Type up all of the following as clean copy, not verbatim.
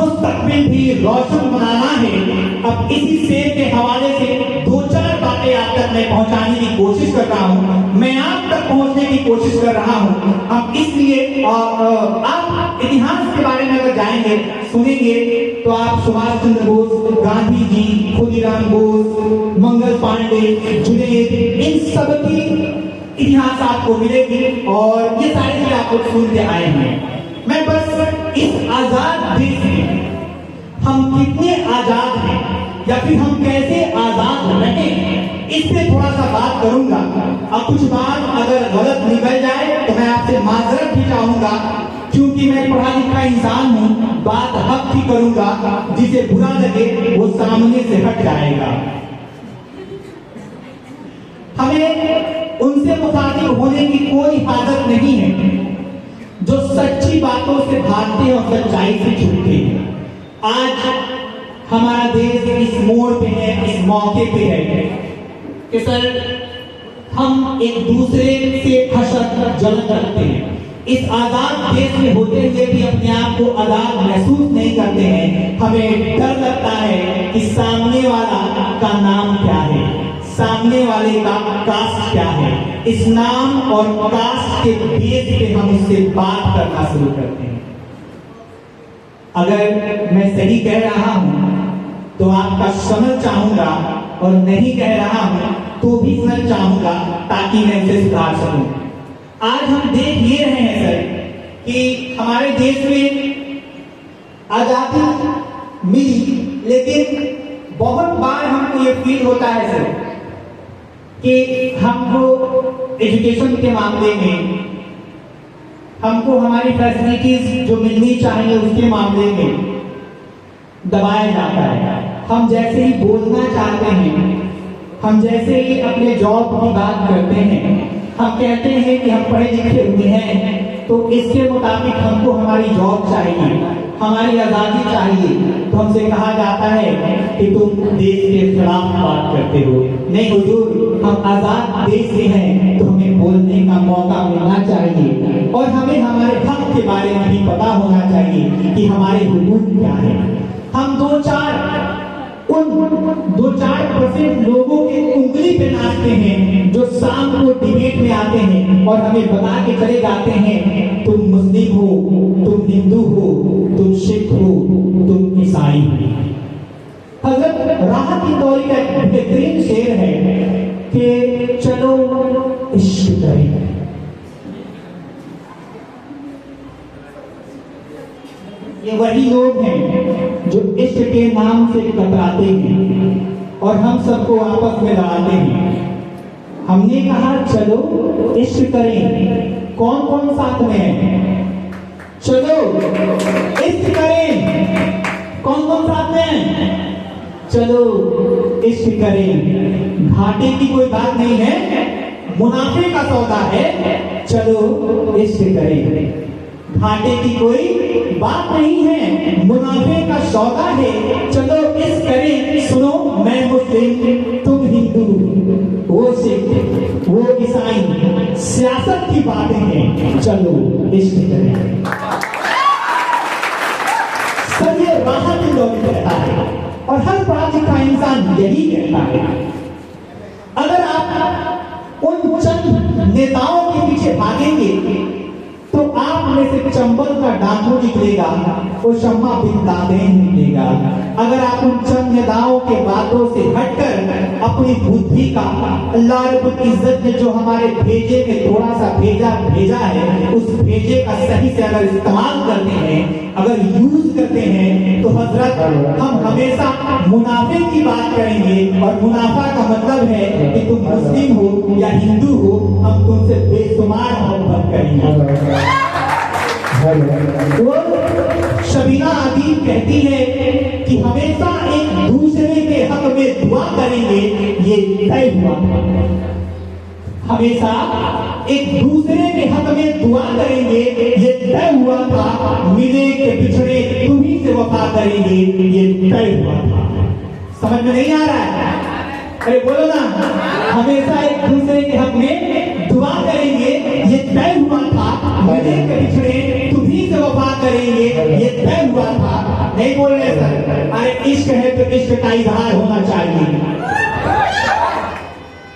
मुस्तकबिल भी रोशन बनाना है। अब इसी शेर के हवाले से दो चार बातें आप तक मैं पहुंचाने की कोशिश कर रहा हूं, मैं आप तक पहुंचने की कोशिश कर रहा हूं। अब इसलिए आप इतिहास के बारे में अगर जाएंगे सुनेंगे तो आप सुभाष चंद्र बोस, गांधी जी, खुदीराम बोस, मंगल पांडे, जुनैद, इन सब की इतिहास आपको मिलेगी और ये सारी चीजें आपको सुनते आए हैं। मैं बस इस आजाद देश में हम कितने आजाद हैं या फिर हम कैसे आजाद रहे इस पे थोड़ा सा बात करूंगा। अब कुछ बात अगर गलत निकल जाए तो मैं आपसे माजरत भी चाहूंगा, क्योंकि मैं पढ़ा लिखा इंसान हूं, बात हक की करूंगा, जिसे बुरा लगे वो सामने से हट जाएगा। हमें उनसे मुखातिब होने की कोई हाजत नहीं है जो सच्ची बातों से भागते हैं और सच्चाई से छुपते हैं। आज हमारा देश इस मोड़ पे है, इस मौके पे है कि सर हम एक दूसरे से हसरत जलन रखते हैं। इस आजाद देश में होते हुए भी अपने आप को आजाद महसूस नहीं करते हैं। हमें डर लगता है कि सामने वाला का नाम क्या है, सामने वाले का कास्ट क्या है। इस नाम और कास्ट के बेस पे हम उससे बात करना शुरू करते हैं। अगर मैं सही कह रहा हूं तो आपका समझ चाहूंगा, और नहीं कह रहा हूं तो भी समझ चाहूंगा ताकि मैं इसे सुधार सकूं। आज हम देख ये रहे हैं सर कि हमारे देश में आजादी मिली, लेकिन बहुत बार हमको ये फील होता है सर कि हमको एजुकेशन के मामले में, हमको हमारी फैसिलिटीज जो मिलनी चाहिए उसके मामले में दबाया जाता है। हम जैसे ही बोलना चाहते हैं, हम जैसे ही अपने जॉब की बात करते हैं, हम कहते हैं कि हम पढ़े लिखे हुए हैं तो इसके मुताबिक हमको हमारी जॉब चाहिए, हमारी आजादी चाहिए, तो हमसे कहा जाता है कि तुम देश के खिलाफ बात करते हो। नहीं हुजूर, हम आजाद देश से हैं तो हमें बोलने का मौका मिलना चाहिए और हमें हमारे हक के बारे में भी पता होना चाहिए कि हमारे हुकूक क्या है। हम दो चार परसेंट लोगों के उंगली पे नाचते हैं जो शाम को डिबेट में आते हैं और हमें बता के चले जाते हैं तुम मुस्लिम हो, तुम हिंदू हो, तुम सिख हो, तुम ईसाई हो। हजरत राहत इंदौरी का एक बेहतरीन शेर है कि चलो इश्क करें। ये वही लोग हैं जो इश्क के नाम से कतराते हैं और हम सबको आपस में लड़ाते हैं। हमने कहा चलो इश्क करें, कौन कौन साथ में है? चलो इश्क करें, कौन कौन साथ में है? चलो इश्क करें। घाटे की कोई बात नहीं है, मुनाफे का सौदा है, चलो इश्क करें। घाटे की कोई बात नहीं है, मुनाफे का सौदा है, चलो इश्क करें। सुनो, मैं मुस्लिम, तुम हिंदू, वो सिख, वो ईसाई, सियासत की बातें हैं, चलो इश्क करें। सर ये राहत इंदौरी कहता है और हर पार्टी का इंसान यही कहता है। अगर आप उन चंद नेताओं के पीछे भागेंगे तो आप में से चंबल का डाकू निकलेगा, वो शम्मा बिन लादेन निकलेगा। अगर आप उन चंद नेताओं के बातों से हटकर अपनी बुद्धि का, अल्लाह रब्बुल इज्जत ने जो हमारे भेजे में थोड़ा सा भेजा है, उस भेजे का सही से अगर इस्तेमाल करते हैं, अगर यूज करते हैं, तो हजरत हम हमेशा मुनाफे की बात करेंगे। और मुनाफा का मतलब है कि तुम मुस्लिम हो या हिंदू हो, हम तुमसे बेशुमार मोहब्बत करेंगे। वो शबीना आदीब कहती है कि हमेशा एक दूसरे के हक में दुआ करेंगे, ये तय हुआ। हमेशा एक दूसरे के हक में दुआ करेंगे, ये तय हुआ था। मिले के बिछड़े तुम्ही से वफा करेंगे, ये तय हुआ था। समझ में नहीं आ रहा है? अरे बोलो ना, हमेशा एक दूसरे के हक में दुआ करेंगे, ये तय हुआ था। मिले के बिछड़े तुम्ही से वफा करेंगे, ये तय हुआ था। नहीं बोल रहे सर। अरे इश्क है तो इश्क का इजहार होना चाहिए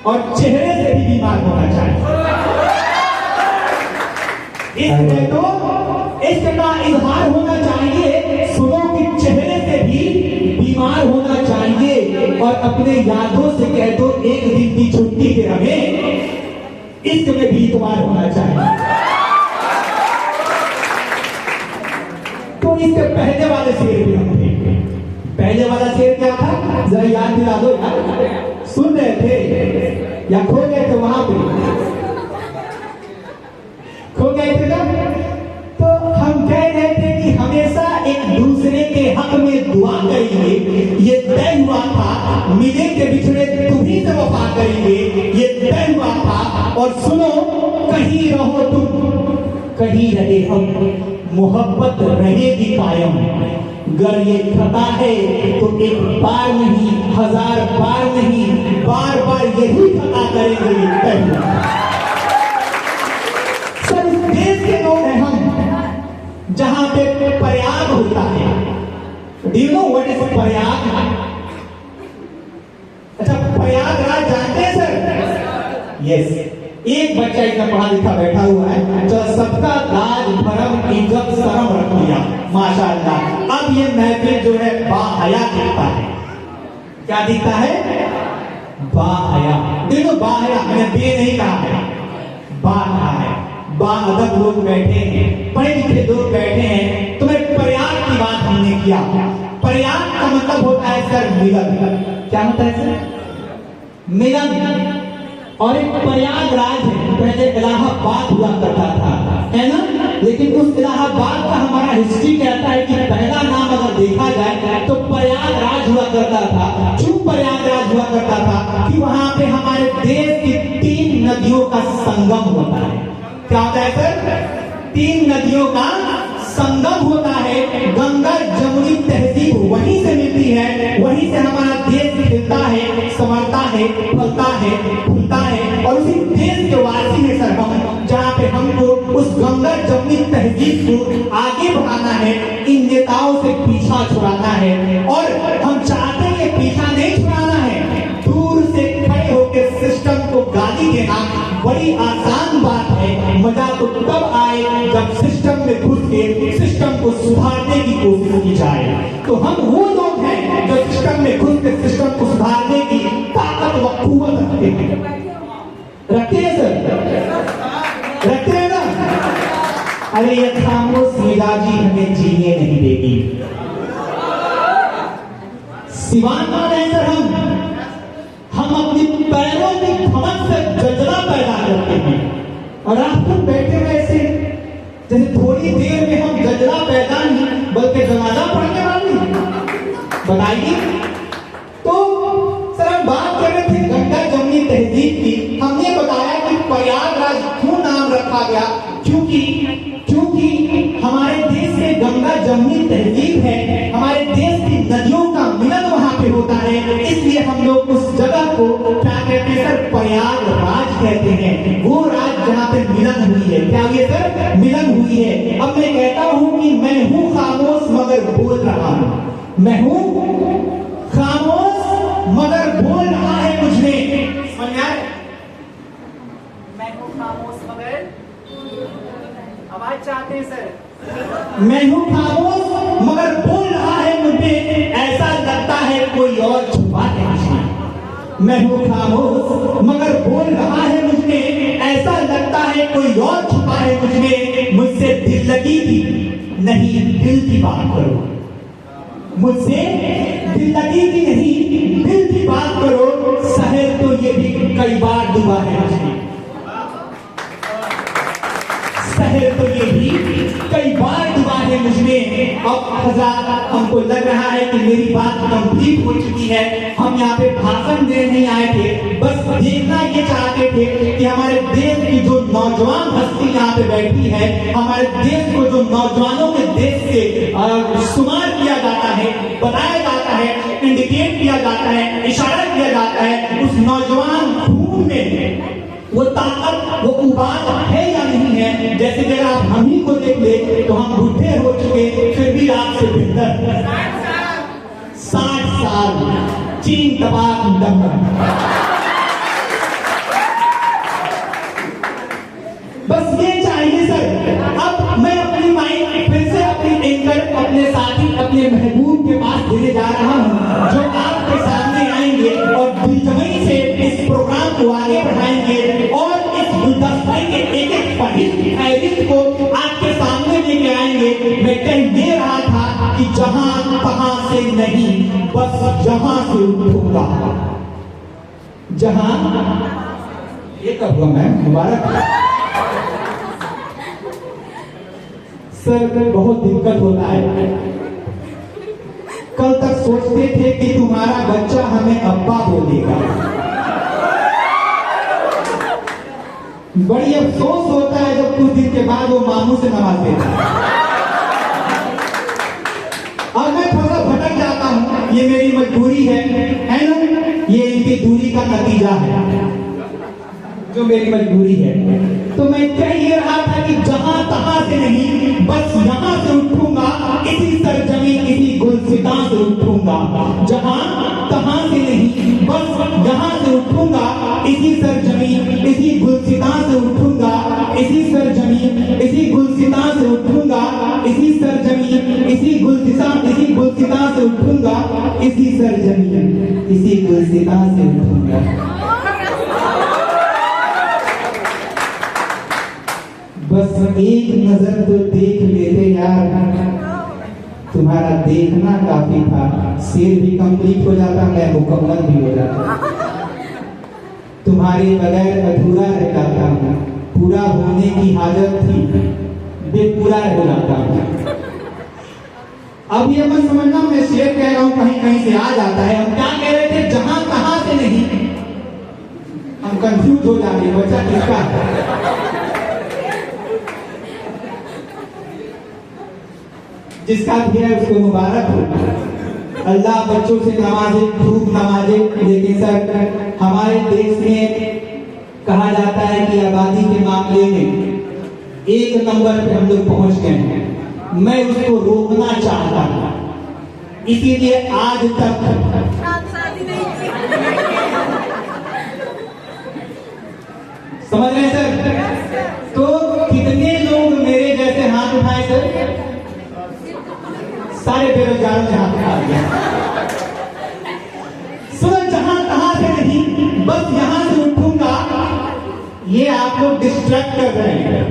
और चेहरे से भी बीमार होना चाहिए। इश्क है तो इश्क का इजहार होना चाहिए, सुनो कि चेहरे से भी बीमार होना चाहिए और अपने यादों से कह दो एक दिन की छुट्टी के हमें इश्क में भी इतवार होना चाहिए। तो इसके पहले वाले शेर भी हम थे। पहले वाला शेर क्या था, जरा याद दिला दो यार। सुन रहे थे या खो गए थे वहां पे? खो गए थे ना? तो हम कह रहे थे कि हमेशा एक दूसरे के हक में दुआ करेंगे, ये तय हुआ था। मिले के बिछड़े तुम्हीं से वफा करेंगे, ये तय हुआ था। और सुनो, कहीं रहो तुम कहीं रहे हम, मोहब्बत रहेगी कायम। गर ये खता है तो एक बार नहीं, हजार बार नहीं, बार बार यही खता करेंगे। सर इस देश के लोग हैं हम, जहां पे प्रयाग होता है। Do you know what is Prayag? अच्छा, प्रयागराज जानते हैं सर? यस। एक बच्चा इतना पढ़ा लिखा बैठा हुआ है, तो सबका लाज भरम इज्जत शर्म रख लिया, माशाअल्लाह। अब ये महफिल जो है बाहया दिखता है। क्या दिखता है? बाहया। देखो बाहया, मैंने बे नहीं कहा है, बाहया है। बाअदब लोग बैठे हैं, पढ़े लिखे लोग बैठे हैं। तो मैं प्रयाग की बात हमने किया। प्रयाग का मतलब होता है सर मिलन। क्या होता है सर? मिलन। और एक प्रयागराज है, पहले इलाहाबाद हुआ करता था, है ना? लेकिन उस इलाहाबाद का हमारा हिस्ट्री कहता है कि पहला नाम अगर देखा जाए तो प्रयागराज हुआ करता था। क्यों प्रयागराज हुआ करता था? कि वहां पे हमारे देश की 3 नदियों का संगम होता है। क्या होता है सर? 3 नदियों का संगम होता है। गंगा जमुनी तहजीब वहीं से मिलती है, वहीं से हमारा देश खिलता है, संवरता है, फलता है, फूलता है। और उसी देश के वासी है सर हम, जहाँ पे हमको उस गंगा जमुनी तहजीब को आगे बढ़ाना है, इन नेताओं से पीछा छुड़ाना है। और हम चाहते हैं कि पीछा नहीं छुड़ाना है, दूर से खड़े होकर सिस्टम को गाली देना बड़ी आसान बात है। मजा तो तब आए जब सिस्टम में घुस के सिस्टम को सुधारने की कोशिश की जाए। तो हम वो लोग हैं जो सिस्टम में घुस के सिस्टम को सुधारने की ताकत व कुव्वत रखते हैं। रखते हैं सर? रखते हैं ना? अरे ये खामोश मिजाजी हमें जीने नहीं देगी। सिवान मान है सर हम अपनी पैरों में घमंड से जजला पैदा करते हैं। और आप तुम बैठे हुए ऐसे जैसे थोड़ी देर में हम जजला पैदा नहीं बल्कि जनाजा पढ़ने वाले। बताइए। तो सर हम बात कर रहे थे गंगा जमुनी तहजीब की। हमने बताया कि प्रयागराज क्यों नाम रखा गया, क्योंकि हमारे देश में गंगा जमुनी तहजीब है, हमारे देश की नदियों का मिलन वहां पे होता है। इसलिए हम लोग उस जगह को क्या कहते हैं सर? प्रयागराज कहते हैं। वो राज जहाँ पे मिलन हुई है। क्या हुई है सर? मिलन हुई है। अब मैं कहता हूँ कि मैं हूँ खामोश मगर बोल रहा हूँ। मैं हूँ खामोश मगर बोल रहा है मुझ में। समझ आए? मैं हूँ खामोश मगर आवाज चाहते हैं सर? मैं हूँ खामोश मगर बोल रहा है मुझे, ऐसा लगता है कोई और छुपा है मुझे। मैं हूँ खामोश मगर बोल रहा है मुझे, ऐसा लगता है कोई और छुपा है मुझमें। मुझसे दिल लगी थी नहीं दिल की बात करो, मुझसे दिल लगी थी नहीं दिल की बात करो। शहर तो ये भी कई बार डूबा है मुझे, शहर तो ये भी कई बार डूबा है मुझमें। अब हज़रात हमको लग रहा है कि मेरी बात कंप्लीट हो चुकी है। हम यहाँ पे भाषण देने नहीं आए थे, बस देखना ये चाहते थे कि हमारे देश की जो नौजवान हस्ती यहाँ पे बैठी है, हमारे देश को जो नौजवानों के देश से शुमार किया जाता है, बताया जाता है, इंडिकेट किया जाता है, इशारा किया जाता है, उस नौजवान खून में वो ताकत वो उबाल है या नहीं है। जैसे जगह आप हम ही को देख ले तो हम बुढ़े हो चुके, फिर भी आपसे बेहतर 60 साल चीन तबाक बस ये चाहिए सर। अब मैं अपनी माइक फिर से अपने एंकर, अपने साथी, अपने महबूब के पास देने जा रहा हूँ, जो आपके सामने आएंगे और दिलजमई से इस प्रोग्राम को आगे बढ़ाएंगे और इस गुलदस्ते के एक एक फहरिस्त को आपके सामने लेके आएंगे। मैं कह दे रहा था कि जहां तहां से नहीं, बस जहां से उठूंगा। जहां ये कब हुआ मैम, मुबारक सर। बहुत दिक्कत होता है। कल तक सोचते थे कि तुम्हारा बच्चा हमें अब्बा बोलेगा, बड़ी अफसोस होता है जब कुछ दिन के बाद वो मामू से नवाज देता है। और मैं थोड़ा भटक जाता हूँ, ये मेरी मजबूरी है ना, ये इनकी दूरी का नतीजा है, जो मेरी मजबूरी है। तो मैं कह ये रहा था कि जहां तहां से नहीं, बस यहां से उठूंगा, इसी सरजमीन इसी गुलसिता से उठूंगा। जहां तहां से नहीं, बस यहां से उठूंगा, इसी सरजमीन इसी गुलसिता से उठूंगा, इसी सरजमीन इसी गुलसिता से उठूंगा, इसी सरजमीन इसी गुलसिता से उठूंगा, इसी सरजमीन इसी गुलसिता से उठूंगा। बस एक नजर तो देख लेते यार, तुम्हारा देखना काफी था। शेर भी कंप्लीट हो जाता, मैं मुकम्मल भी हो जाता। तुम्हारे बगैर अधूरा रह जाता हूँ, पूरा होने की हाजत थी, बेपूरा हो जाता हूँ। अब ये मत समझना मैं शेर कह रहा हूँ, कहीं कहीं से आ जाता है। हम क्या कह रहे थे, जहां कहां से नहीं, हम कंफ्यूज हो जाते, बच्चा किसका है। जिसका भी है उसको मुबारक हो, अल्लाह बच्चों से नवाजे, खूब नवाजे। लेकिन सर हमारे देश में कहा जाता है कि आबादी के मामले में 1 नंबर पे हम लोग पहुंच गए हैं। मैं उसको रोकना चाहता था, इसीलिए आज तक समझ रहे हैं सर। तो कितने लोग मेरे जैसे हाथ उठाए सर, सारे बेरोजगारों ने हाथ उठा दिया। सुन, जहां तहां से नहीं, बस यहां से उठूंगा। ये आप लोग डिस्ट्रैक्ट कर रहे हैं,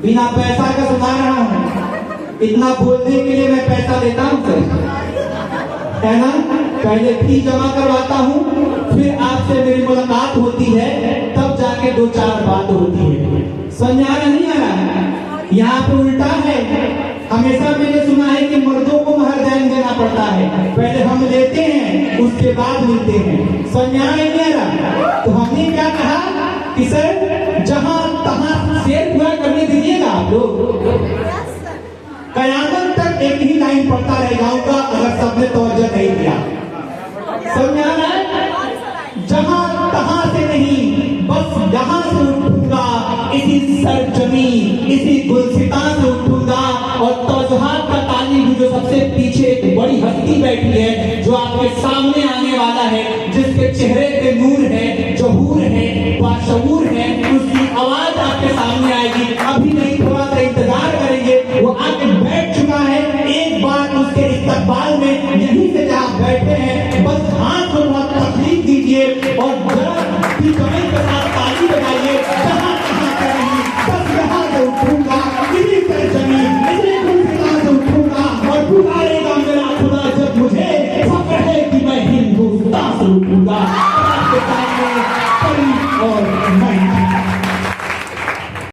बिना पैसा का सुना रहा हूं। इतना बोलने के लिए मैं पैसा लेता हूं सर, है ना। पहले फी जमा करवाता हूं, फिर आपसे मेरी मुलाकात होती है, तब जाके 2-4 बात होती है। समझ आ रहा नहीं आ रहा? यहाँ पे उल्टा है। हमेशा मैंने सुना है कि मर्दों को महरजान देना पड़ता है, पहले हम लेते हैं उसके बाद मिलते हैं। समझा नहीं आ रहा? तो हमने क्या कहा कि सर जहां तहां शेर पूरा करने दीजिएगा आप लोग, कयामत तक एक ही लाइन पढ़ता रह जाऊंगा अगर सबने तवज्जो नहीं दिया। समझा रहा है? जहां तहां से नहीं, बस यहां से उठूंगा, इसी सरजमीन इसी गुलसिता से उठूंगा। और तौजुहात का ताली भी, जो सबसे पीछे एक बड़ी हस्ती बैठी है, जो आपके सामने आने वाला है, जिसके चेहरे पे नूर है, जहूर है, बाशऊर है, उसकी आवाज आपके सामने आएगी। अभी नहीं, थोड़ा सा इंतजार करेंगे, वो आके बैठ चुका है। एक बार उसके इस्तकबाल में यहीं से जहां बैठे हैं